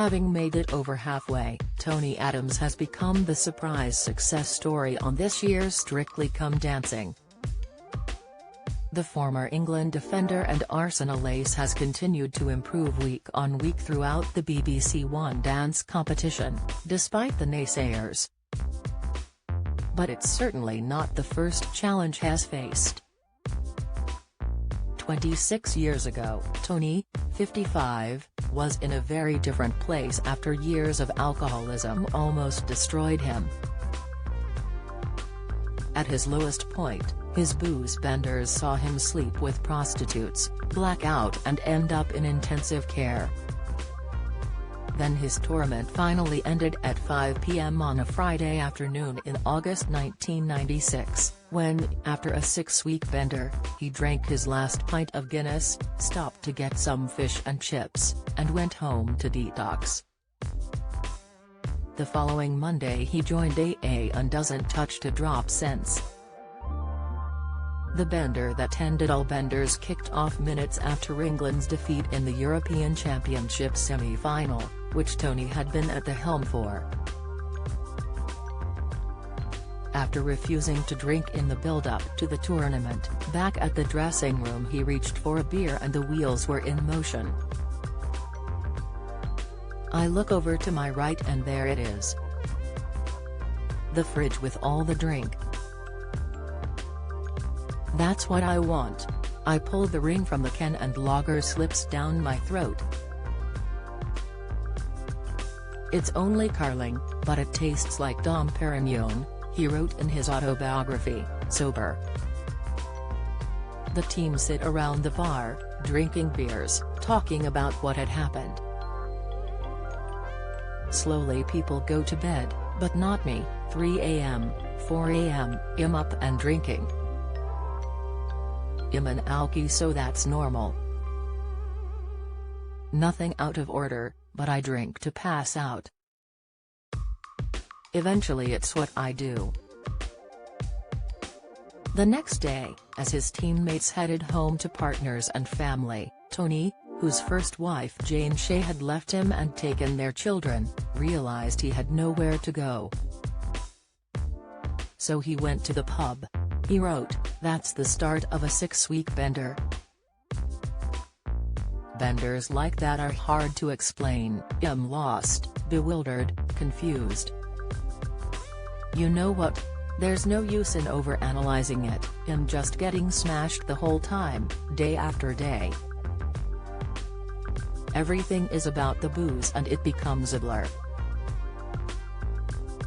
Having made it over halfway, Tony Adams has become the surprise success story on this year's Strictly Come Dancing. The former England defender and Arsenal ace has continued to improve week on week throughout the BBC One dance competition, despite the naysayers. But it's certainly not the first challenge he has faced. 26 years ago, Tony, 55, was in a very different place after years of alcoholism almost destroyed him. At his lowest point, his booze benders saw him sleep with prostitutes, black out and end up in intensive care. Then his torment finally ended at 5 p.m. on a Friday afternoon in August 1996, when, after a 6-week bender, he drank his last pint of Guinness, stopped to get some fish and chips, and went home to detox. The following Monday he joined AA and doesn't touch a drop since. The bender that ended all benders kicked off minutes after England's defeat in the European Championship semi-final, which Tony had been at the helm for. After refusing to drink in the build-up to the tournament, back at the dressing room he reached for a beer and the wheels were in motion. I look over to my right and there it is. The fridge with all the drink. That's what I want. I pull the ring from the can and lager slips down my throat. It's only Carling, but it tastes like Dom Perignon, he wrote in his autobiography, Sober. The team sit around the bar, drinking beers, talking about what had happened. Slowly people go to bed, but not me. 3 a.m., 4 a.m., I'm up and drinking. I'm an alkie, so that's normal. Nothing out of order, but I drink to pass out. Eventually it's what I do. The next day, as his teammates headed home to partners and family, Tony, whose first wife Jane Shea had left him and taken their children, realized he had nowhere to go. So he went to the pub. He wrote, "That's the start of a 6-week bender." Benders like that are hard to explain. I'm lost, bewildered, confused. You know what? There's no use in overanalyzing it. I'm just getting smashed the whole time, day after day. Everything is about the booze and it becomes a blur.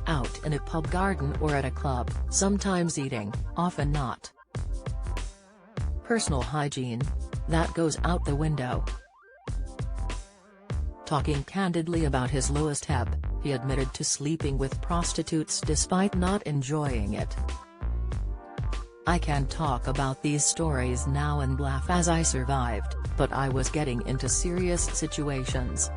Out in a pub garden or at a club, sometimes eating, often not. Personal hygiene? That goes out the window. Talking candidly about his lowest ebb, he admitted to sleeping with prostitutes despite not enjoying it. I can talk about these stories now and laugh as I survived, but I was getting into serious situations.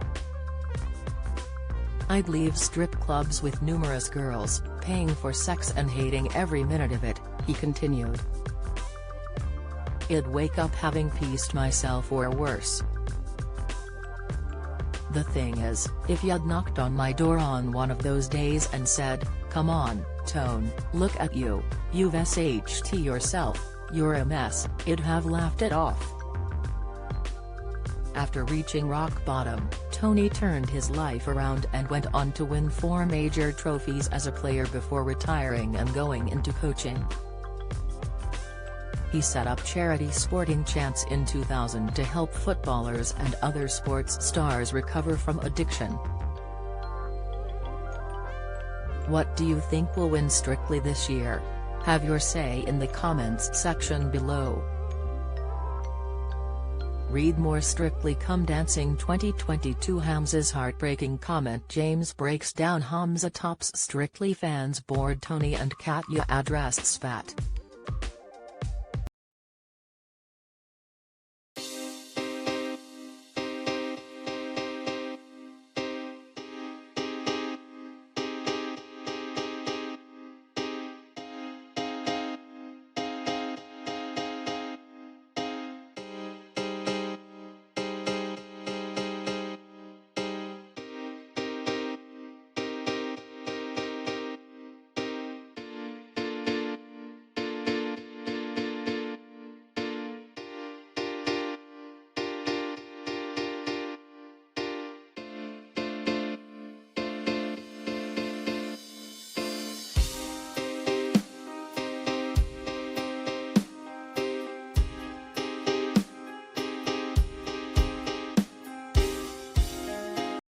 I'd leave strip clubs with numerous girls, paying for sex and hating every minute of it, he continued. I'd wake up having pieced myself or worse. The thing is, if you'd knocked on my door on one of those days and said, "Come on, Tone, look at you, you've SHT yourself, you're a mess," I'd have laughed it off. After reaching rock bottom, Tony turned his life around and went on to win 4 major trophies as a player before retiring and going into coaching. He set up charity Sporting Chance in 2000 to help footballers and other sports stars recover from addiction. What do you think will win Strictly this year? Have your say in the comments section below. Read more Strictly Come Dancing 2022. Hamza's heartbreaking comment. James breaks down Hamza tops Strictly fans bored. Tony and Katya addressed spat.